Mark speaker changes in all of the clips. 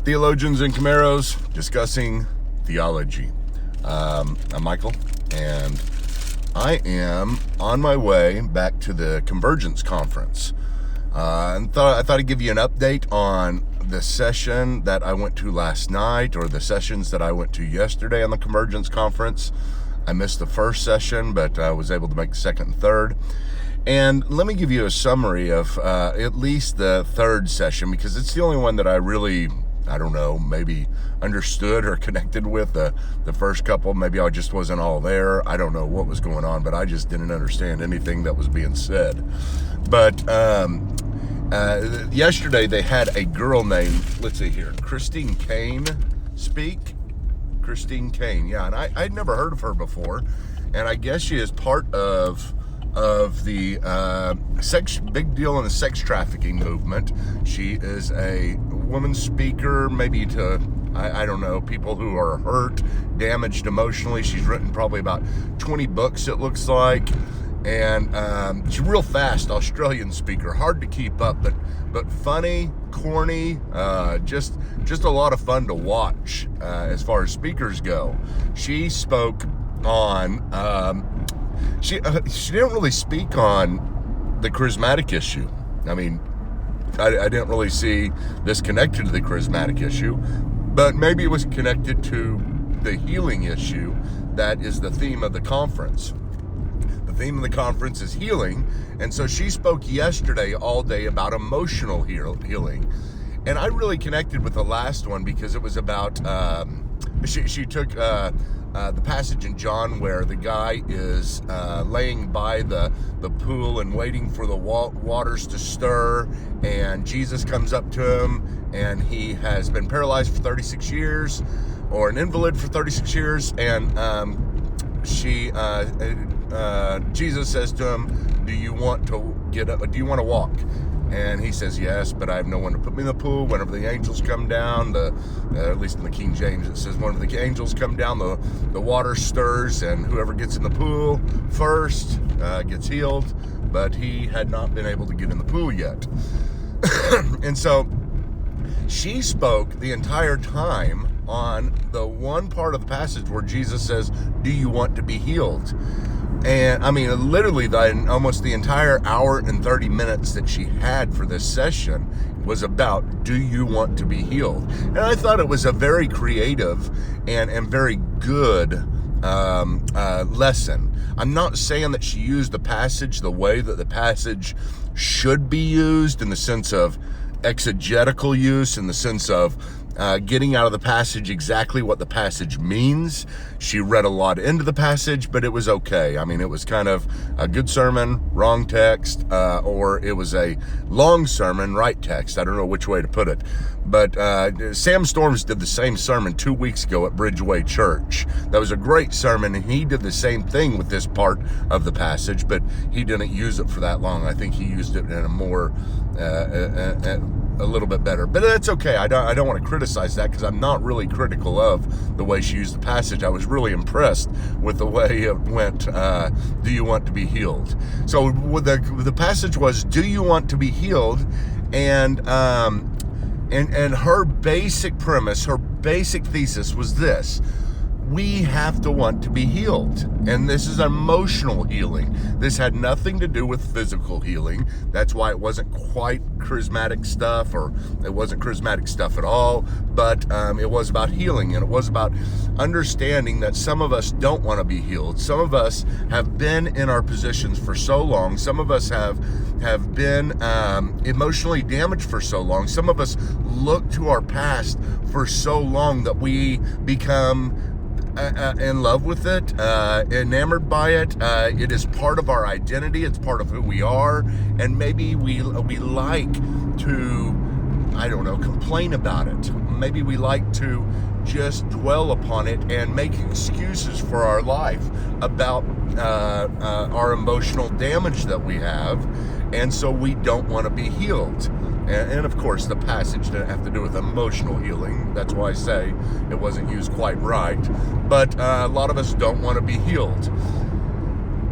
Speaker 1: Theologians and Camaros discussing theology. I'm Michael, and I am on my way back to the Convergence conference. I thought I'd give you an update on the session that I went to last night, or the sessions that I went to yesterday on the Convergence conference. I missed the first session, but I was able to make the second and third. And let me give you a summary of at least the third session, because it's the only one that I really, maybe understood or connected with. The first couple, maybe I just wasn't all there. I don't know what was going on, but I just didn't understand anything that was being said. But yesterday they had a girl named, Caine speak. Caine, yeah, and I'd never heard of her before, and I guess she is part of the big deal in the sex trafficking movement. She is a woman speaker, maybe to, people who are hurt, damaged emotionally. She's written probably about 20 books, it looks like. And she's a real fast Australian speaker, hard to keep up, but funny, corny, just a lot of fun to watch as far as speakers go. She spoke on, she didn't really speak on the charismatic issue. I mean, I didn't really see this connected to the charismatic issue, but maybe it was connected to the healing issue that is the theme of the conference. The theme of the conference is healing, and so she spoke yesterday all day about emotional healing. And I really connected with the last one because it was about, she took the passage in John where the guy is laying by the pool and waiting for the waters to stir, and Jesus comes up to him, and he has been paralyzed for 36 years, or an invalid for 36 years, and Jesus says to him, do you want to walk? And he says, yes, but I have no one to put me in the pool. Whenever the angels come down, at least in the King James, it says, whenever the angels come down, the water stirs, and whoever gets in the pool first gets healed. But he had not been able to get in the pool yet. And so she spoke the entire time on the one part of the passage where Jesus says, do you want to be healed? And I mean, literally almost the entire hour and 30 minutes that she had for this session was about, do you want to be healed? And I thought it was a very creative and very good lesson. I'm not saying that she used the passage the way that the passage should be used, in the sense of exegetical use, in the sense of getting out of the passage exactly what the passage means. She read a lot into the passage, but it was okay. I mean, it was kind of a good sermon, wrong text, or it was a long sermon, right text. I don't know which way to put it. But Sam Storms did the same sermon 2 weeks ago at Bridgeway Church. That was a great sermon, and he did the same thing with this part of the passage, but he didn't use it for that long. I think he used it in a more a little bit better, but that's okay. I don't want to criticize that, because I'm not really critical of the way she used the passage. I was really impressed with the way it went. Do you want to be healed? So the passage was, do you want to be healed? And her basic premise, her basic thesis was this: we have to want to be healed. And this is emotional healing. This had nothing to do with physical healing. That's why it wasn't quite charismatic stuff, or it wasn't charismatic stuff at all. But it was about healing, and it was about understanding that some of us don't want to be healed. Some of us have been in our positions for so long. Some of us have been emotionally damaged for so long. Some of us look to our past for so long that we become in love with it, enamored by it. It is part of our identity. It's part of who we are. And maybe we like to, complain about it. Maybe we like to just dwell upon it and make excuses for our life about our emotional damage that we have. And so we don't want to be healed. And of course, the passage didn't have to do with emotional healing. That's why I say it wasn't used quite right. But a lot of us don't want to be healed.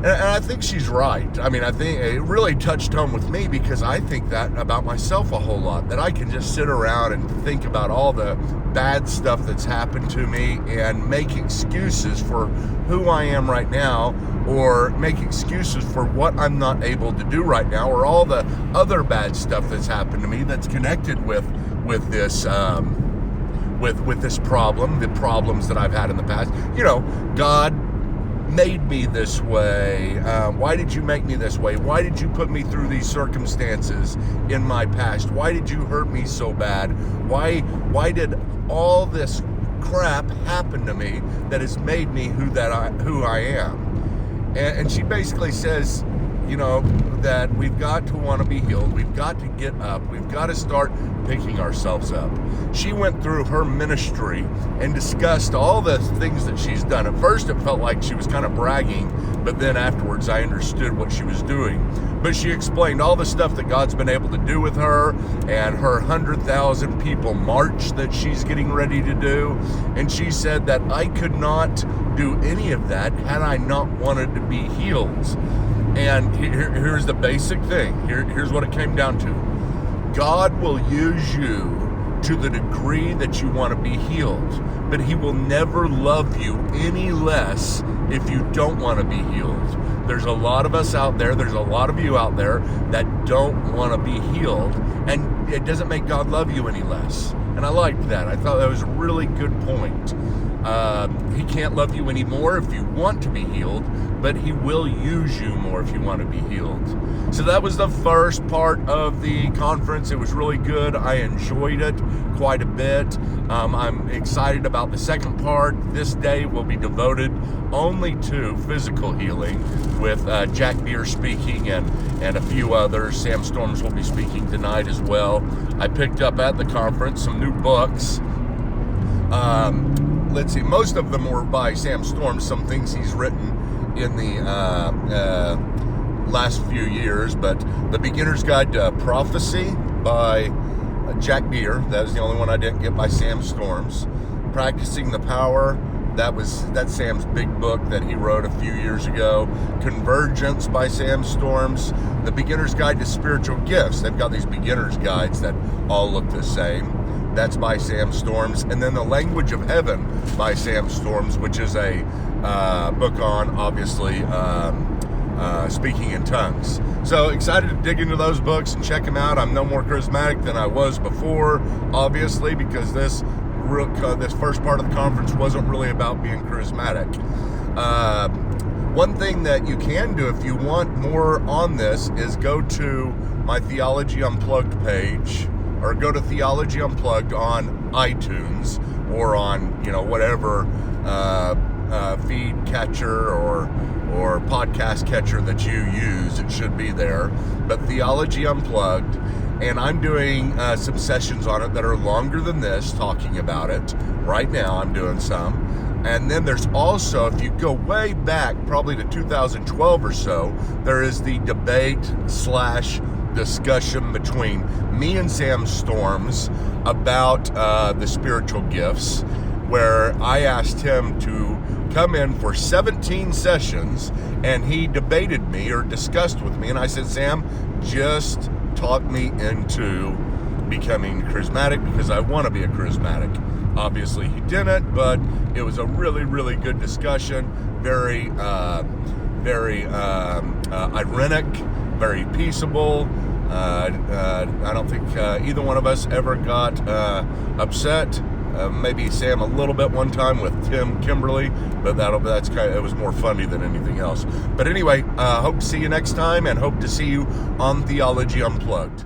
Speaker 1: And I think she's right. I mean, I think it really touched home with me because I think that about myself a whole lot, that I can just sit around and think about all the bad stuff that's happened to me and make excuses for who I am right now, or make excuses for what I'm not able to do right now, or all the other bad stuff that's happened to me that's connected with this with this problem, the problems that I've had in the past. You know, God made me this way. Why did you make me this way? Why did you put me through these circumstances in my past? Why did you hurt me so bad? Why did all this crap happen to me that has made me who I am? And she basically says, you know, that we've got to want to be healed. We've got to get up. We've got to start picking ourselves up. She went through her ministry and discussed all the things that she's done. At first, it felt like she was kind of bragging, but then afterwards, I understood what she was doing. But she explained all the stuff that God's been able to do with her, and her 100,000 people march that she's getting ready to do. And she said that I could not do any of that had I not wanted to be healed. And here's the basic thing. Here's what it came down to. God will use you to the degree that you want to be healed, but he will never love you any less if you don't want to be healed. There's a lot of us out there, there's a lot of you out there that don't want to be healed, and it doesn't make God love you any less. And I liked that. I thought that was a really good point. He can't love you anymore if you want to be healed, but he will use you more if you want to be healed. So that was the first part of the conference. It was really good. I enjoyed it quite a bit. I'm excited about the second part. This day will be devoted only to physical healing, with Jack Deere speaking and a few others. Sam Storms will be speaking tonight as well. I picked up at the conference some new books. Let's see, most of them were by Sam Storms, some things he's written in the last few years, but The Beginner's Guide to Prophecy by Jack Deere, that was the only one I didn't get by Sam Storms. Practicing the Power, that's Sam's big book that he wrote a few years ago. Convergence by Sam Storms. The Beginner's Guide to Spiritual Gifts, they've got these beginner's guides that all look the same. That's by Sam Storms. And then The Language of Heaven by Sam Storms, which is a book on, obviously, speaking in tongues. So excited to dig into those books and check them out. I'm no more charismatic than I was before, obviously, because this first part of the conference wasn't really about being charismatic. One thing that you can do if you want more on this is go to my Theology Unplugged page, or go to Theology Unplugged on iTunes, or on, whatever feed catcher or podcast catcher that you use. It should be there. But Theology Unplugged, and I'm doing some sessions on it that are longer than this, talking about it. Right now I'm doing some. And then there's also, if you go way back, probably to 2012 or so, there is the debate/discussion between me and Sam Storms about the spiritual gifts, where I asked him to come in for 17 sessions, and he debated me or discussed with me, and I said, Sam, just talk me into becoming charismatic, because I want to be a charismatic. Obviously he didn't, but it was a really, really good discussion. Very ironic, very peaceable. I don't think either one of us ever got upset. Maybe Sam a little bit one time with Tim Kimberly, but it was more funny than anything else. But anyway, hope to see you next time, and hope to see you on Theology Unplugged.